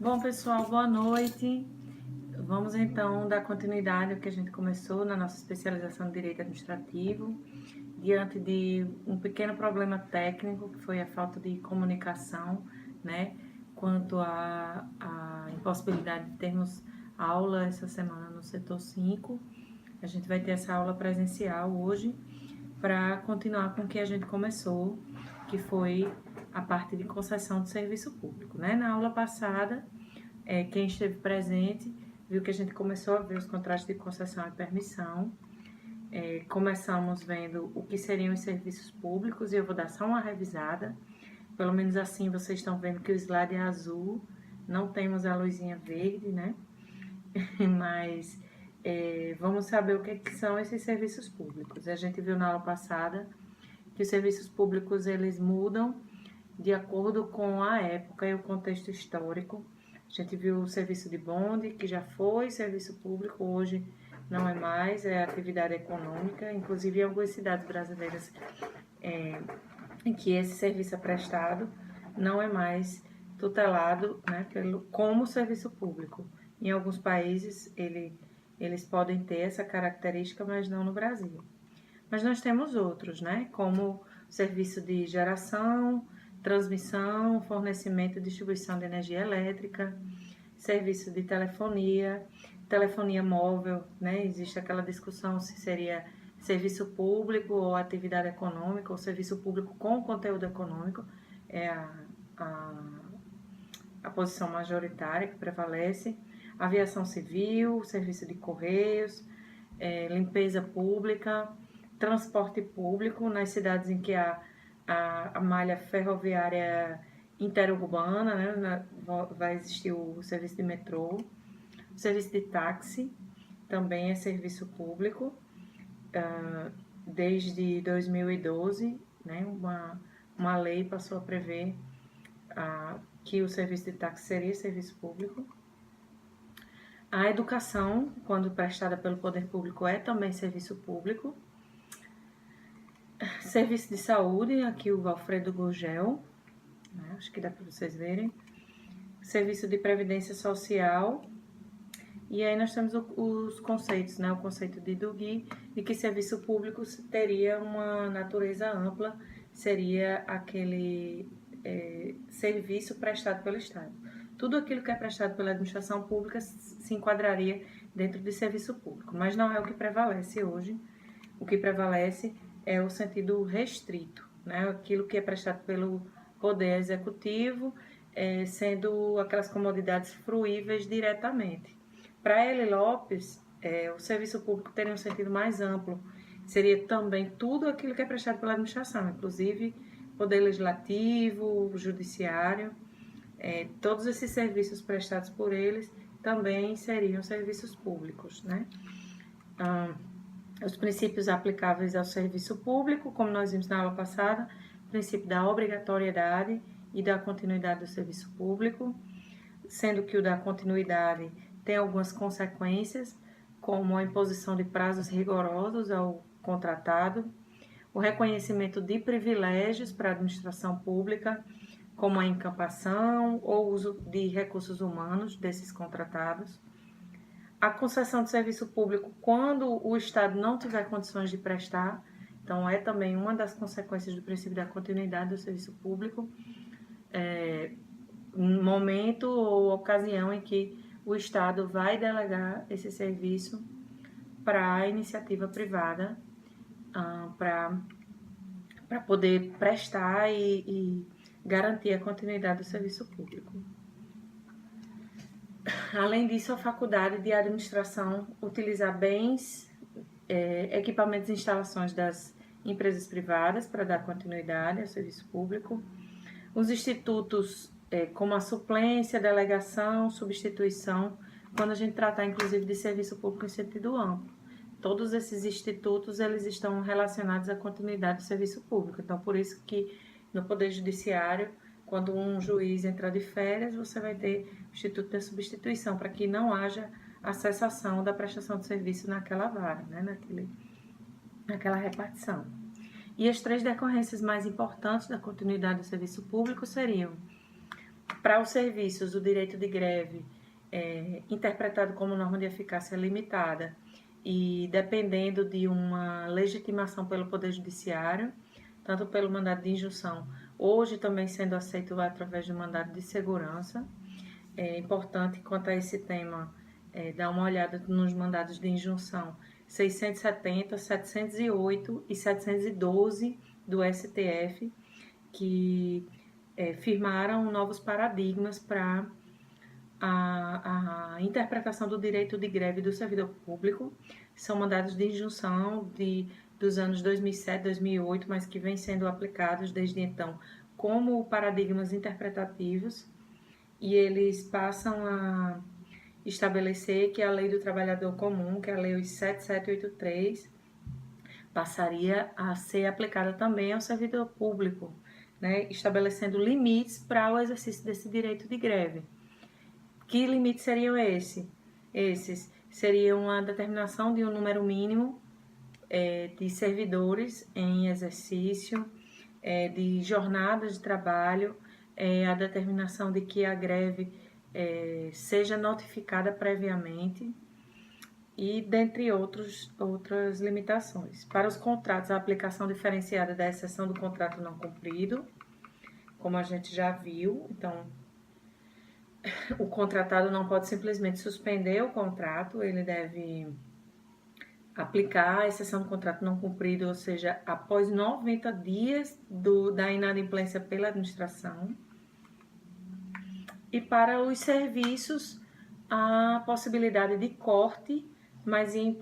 Bom, pessoal, boa noite. Vamos então dar continuidade ao que a gente começou na nossa especialização de Direito Administrativo, diante de um pequeno problema técnico, que foi a falta de comunicação, né, quanto à impossibilidade de termos aula essa semana no setor 5. A gente vai ter essa aula presencial hoje para continuar com o que a gente começou, que foi a parte de concessão de serviço público, né? Na aula passada, quem esteve presente viu que a gente começou a ver os contratos de concessão e permissão. Começamos vendo o que seriam os serviços públicos e eu vou dar só uma revisada. Pelo menos assim vocês estão vendo que o slide é azul, não temos a luzinha verde, né? Mas vamos saber o que são esses serviços públicos. A gente viu na aula passada que os serviços públicos eles mudam de acordo com a época e o contexto histórico. A gente viu o serviço de bonde, que já foi serviço público, hoje não é mais, é atividade econômica. Inclusive, em algumas cidades brasileiras em que esse serviço é prestado, não é mais tutelado, né, como serviço público. Em alguns países, eles podem ter essa característica, mas não no Brasil. Mas nós temos outros, né, como serviço de geração, transmissão, fornecimento e distribuição de energia elétrica, serviço de telefonia, telefonia móvel, né? Existe aquela discussão se seria serviço público ou atividade econômica, ou serviço público com conteúdo econômico, é a, a posição majoritária que prevalece. Aviação civil, serviço de correios, limpeza pública, transporte público nas cidades em que a malha ferroviária interurbana, né, vai existir o serviço de metrô, o serviço de táxi também é serviço público, desde 2012, né, uma lei passou a prever que o serviço de táxi seria serviço público. A educação, quando prestada pelo poder público, é também serviço público. Serviço de saúde, aqui o Alfredo Gurgel, né, acho que dá para vocês verem. Serviço de previdência social. E aí nós temos os conceitos, né? O conceito de Duguy, de que serviço público teria uma natureza ampla, seria aquele serviço prestado pelo Estado. Tudo aquilo que é prestado pela administração pública se enquadraria dentro de serviço público, mas não é o que prevalece hoje. O que prevalece é o sentido restrito, né? Aquilo que é prestado pelo Poder Executivo, sendo aquelas comodidades fruíveis diretamente. Para L. Lopes, o serviço público teria um sentido mais amplo. Seria também tudo aquilo que é prestado pela administração, inclusive Poder Legislativo, Judiciário. Todos esses serviços prestados por eles também seriam serviços públicos, né? Os princípios aplicáveis ao serviço público, como nós vimos na aula passada, o princípio da obrigatoriedade e da continuidade do serviço público, sendo que o da continuidade tem algumas consequências, como a imposição de prazos rigorosos ao contratado, o reconhecimento de privilégios para a administração pública, como a encampação ou uso de recursos humanos desses contratados, a concessão de serviço público quando o Estado não tiver condições de prestar, então é também uma das consequências do princípio da continuidade do serviço público, momento ou ocasião em que o Estado vai delegar esse serviço para a iniciativa privada, para poder prestar e garantir a continuidade do serviço público. Além disso, a faculdade de administração utilizar bens, equipamentos e instalações das empresas privadas para dar continuidade ao serviço público. Os institutos, como a suplência, delegação, substituição, quando a gente tratar inclusive de serviço público em sentido amplo. Todos esses institutos, eles estão relacionados à continuidade do serviço público. Então, por isso que no Poder Judiciário, quando um juiz entrar de férias, você vai ter o Instituto de Substituição, para que não haja a cessação da prestação de serviço naquela vara, né? naquela repartição. E as 3 decorrências mais importantes da continuidade do serviço público seriam Para os serviços, o direito de greve é interpretado como norma de eficácia limitada e dependendo de uma legitimação pelo Poder Judiciário, tanto pelo mandado de injunção, hoje também sendo aceito através do mandado de segurança. É importante, quanto a esse tema, dar uma olhada nos mandados de injunção 670, 708 e 712 do STF, que firmaram novos paradigmas para a interpretação do direito de greve do servidor público. São mandados de injunção dos anos 2007, 2008, mas que vêm sendo aplicados desde então como paradigmas interpretativos, e eles passam a estabelecer que a Lei do Trabalhador Comum, que é a Lei 7783, passaria a ser aplicada também ao servidor público, né, estabelecendo limites para o exercício desse direito de greve. Que limites seriam esses? Esses seriam a determinação de um número mínimo de servidores em exercício, de jornadas de trabalho, a determinação de que a greve seja notificada previamente e dentre outras limitações. Para os contratos, a aplicação diferenciada da exceção do contrato não cumprido, como a gente já viu. Então, o contratado não pode simplesmente suspender o contrato, ele deve aplicar a exceção do contrato não cumprido, ou seja, após 90 dias da inadimplência pela administração. E para os serviços, a possibilidade de corte, mas em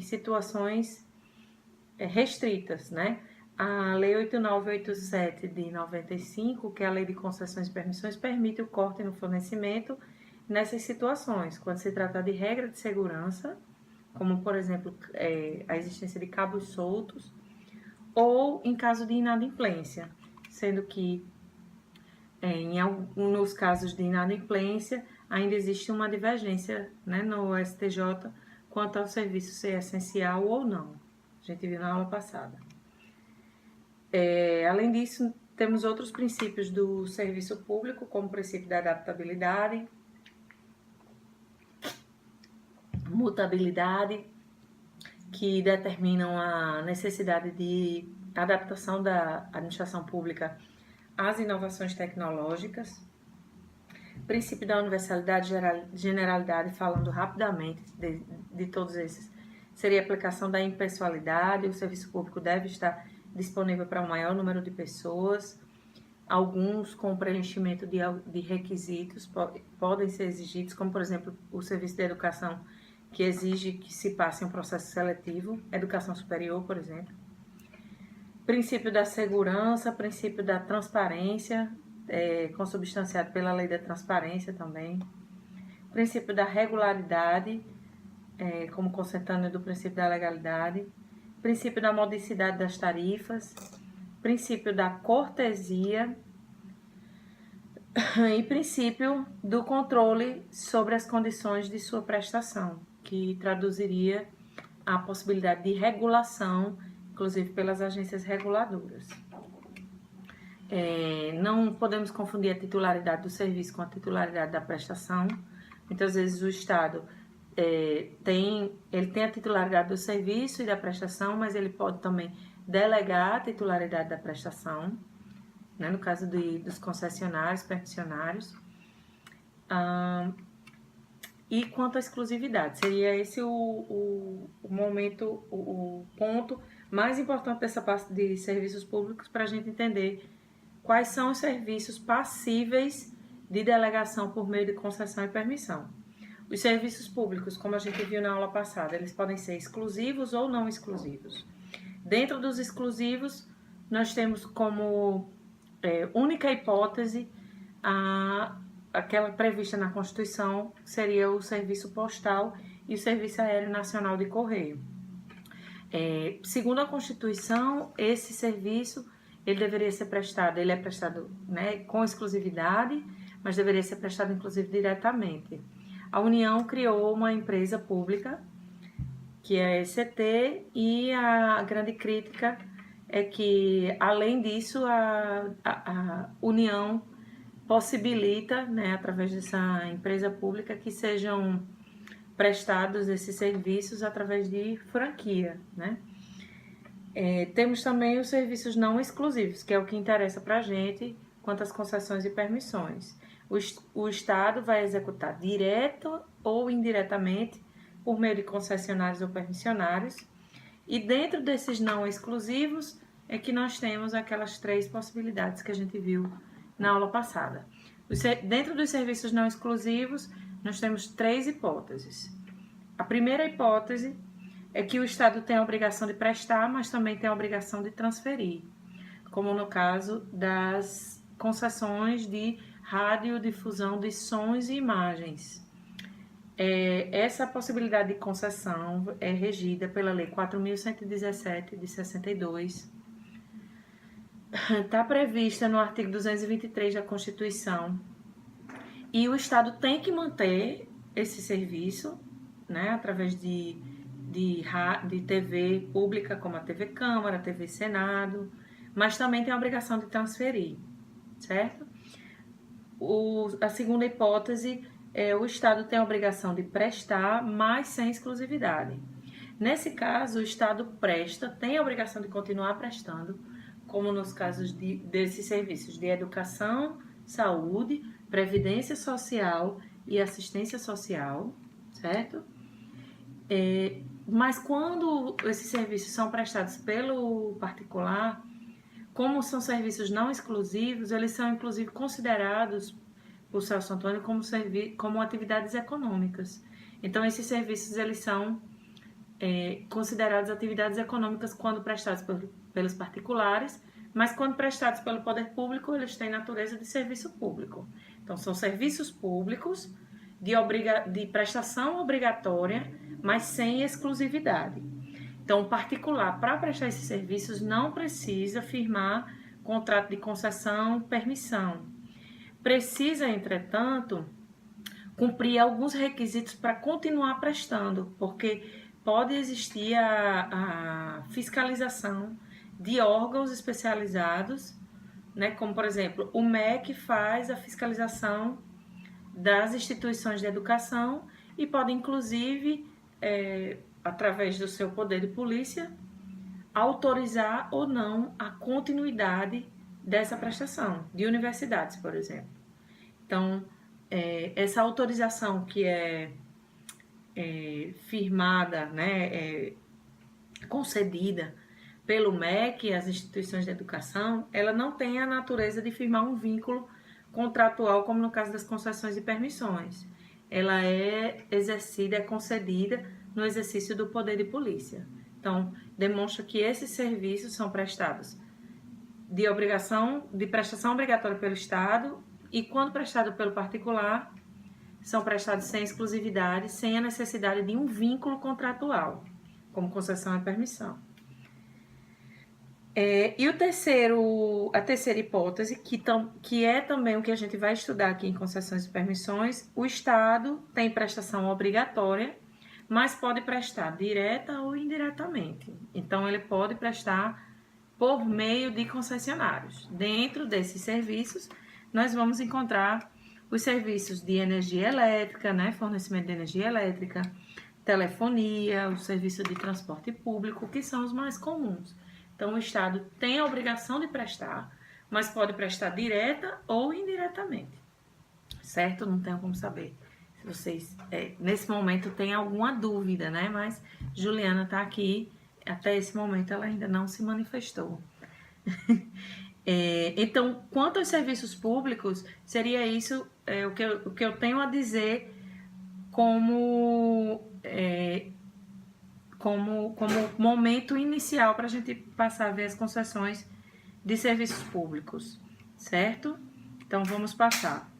situações restritas, né? A Lei 8987 de 95, que é a Lei de Concessões e Permissões, permite o corte no fornecimento nessas situações, quando se trata de regra de segurança, como, por exemplo, a existência de cabos soltos, ou em caso de inadimplência, sendo que, nos casos de inadimplência, ainda existe uma divergência, né, no STJ quanto ao serviço ser essencial ou não. A gente viu na aula passada. Além disso, temos outros princípios do serviço público, como o princípio da adaptabilidade, mutabilidade, que determinam a necessidade de adaptação da administração pública às inovações tecnológicas. Princípio da universalidade e generalidade, falando rapidamente de todos esses, seria a aplicação da impessoalidade. O serviço público deve estar disponível para o maior número de pessoas. Alguns com preenchimento de requisitos podem ser exigidos, como, por exemplo, o serviço de educação, que exige que se passe um processo seletivo, educação superior, por exemplo. Princípio da segurança, princípio da transparência, consubstanciado pela lei da transparência também. Princípio da regularidade, como consentâneo do princípio da legalidade. Princípio da modicidade das tarifas, princípio da cortesia e princípio do controle sobre as condições de sua prestação, que traduziria a possibilidade de regulação, inclusive pelas agências reguladoras. Não podemos confundir a titularidade do serviço com a titularidade da prestação. Muitas vezes o Estado tem a titularidade do serviço e da prestação, mas ele pode também delegar a titularidade da prestação, né, no caso dos concessionários, permissionários. E quanto à exclusividade, seria esse o momento, o ponto mais importante dessa parte de serviços públicos para a gente entender quais são os serviços passíveis de delegação por meio de concessão e permissão. Os serviços públicos, como a gente viu na aula passada, eles podem ser exclusivos ou não exclusivos. Dentro dos exclusivos, nós temos como única hipótese aquela prevista na Constituição, que seria o serviço postal e o Serviço Aéreo Nacional de Correio. Segundo a Constituição, esse serviço ele deveria ser prestado, ele é prestado, né, com exclusividade, mas deveria ser prestado inclusive diretamente. A União criou uma empresa pública, que é a ECT, e a grande crítica é que, além disso, a União possibilita, né, através dessa empresa pública, que sejam prestados esses serviços através de franquia, né? Temos também os serviços não exclusivos, que é o que interessa para a gente quanto às concessões e permissões. O Estado vai executar direto ou indiretamente por meio de concessionários ou permissionários. E dentro desses não exclusivos é que nós temos aquelas 3 possibilidades que a gente viu na aula passada. Dentro dos serviços não exclusivos, nós temos 3 hipóteses. A primeira hipótese é que o Estado tem a obrigação de prestar, mas também tem a obrigação de transferir, como no caso das concessões de radiodifusão de sons e imagens. Essa possibilidade de concessão é regida pela Lei 4.117, de 62. Está prevista no artigo 223 da Constituição. E o Estado tem que manter esse serviço, né, através de TV pública, como a TV Câmara, a TV Senado, mas também tem a obrigação de transferir, certo? A segunda hipótese é o Estado tem a obrigação de prestar, mas sem exclusividade. Nesse caso, o Estado presta, tem a obrigação de continuar prestando, como nos casos desses serviços de educação, saúde, previdência social e assistência social, certo? Mas quando esses serviços são prestados pelo particular, como são serviços não exclusivos, eles são inclusive considerados por Celso Antônio como atividades econômicas. Então, esses serviços eles são considerados atividades econômicas quando prestados pelos particulares, mas quando prestados pelo poder público, eles têm natureza de serviço público. Então, são serviços públicos de prestação obrigatória, mas sem exclusividade. Então, o particular, para prestar esses serviços, não precisa firmar contrato de concessão, permissão. Precisa, entretanto, cumprir alguns requisitos para continuar prestando, porque pode existir a fiscalização de órgãos especializados, né? Como, por exemplo, o MEC faz a fiscalização das instituições de educação e pode, inclusive, através do seu poder de polícia, autorizar ou não a continuidade dessa prestação, de universidades, por exemplo. Então, essa autorização que é firmada, né, concedida pelo MEC, as instituições de educação, ela não tem a natureza de firmar um vínculo contratual, como no caso das concessões e permissões. Ela é exercida, é concedida no exercício do poder de polícia. Então, demonstra que esses serviços são prestados de prestação obrigatória pelo Estado e, quando prestado pelo particular, são prestados sem exclusividade, sem a necessidade de um vínculo contratual, como concessão e permissão. E a terceira hipótese, que é também o que a gente vai estudar aqui em concessões e permissões, o Estado tem prestação obrigatória, mas pode prestar direta ou indiretamente. Então, ele pode prestar por meio de concessionários. Dentro desses serviços, nós vamos encontrar os serviços de energia elétrica, né, fornecimento de energia elétrica, telefonia, o serviço de transporte público, que são os mais comuns. Então, o Estado tem a obrigação de prestar, mas pode prestar direta ou indiretamente, certo? Não tenho como saber se vocês, nesse momento, têm alguma dúvida, né? Mas Juliana está aqui, até esse momento ela ainda não se manifestou. Então, quanto aos serviços públicos, seria isso o que eu tenho a dizer como momento inicial para a gente passar a ver as concessões de serviços públicos, certo? Então, vamos passar.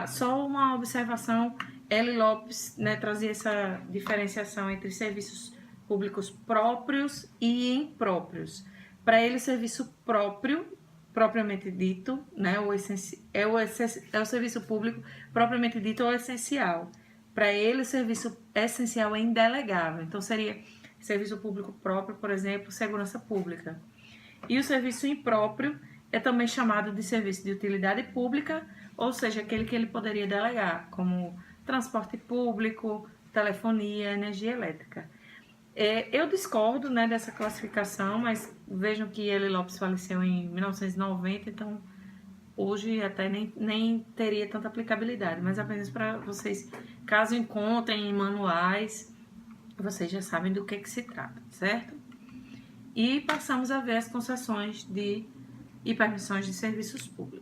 Só uma observação, L. Lopes, né, trazia essa diferenciação entre serviços públicos próprios e impróprios. Para ele, serviço próprio, propriamente dito, né, é o serviço público propriamente dito ou essencial. Para ele, o serviço essencial é indelegável. Então, seria serviço público próprio, por exemplo, segurança pública. E o serviço impróprio é também chamado de serviço de utilidade pública ou seja, aquele que ele poderia delegar, como transporte público, telefonia, energia elétrica. Eu discordo, né, dessa classificação, mas vejam que ele Lopes faleceu em 1990, então hoje até nem teria tanta aplicabilidade, mas apenas para vocês, caso encontrem em manuais, vocês já sabem do que se trata, certo? E passamos a ver as concessões e permissões de serviços públicos.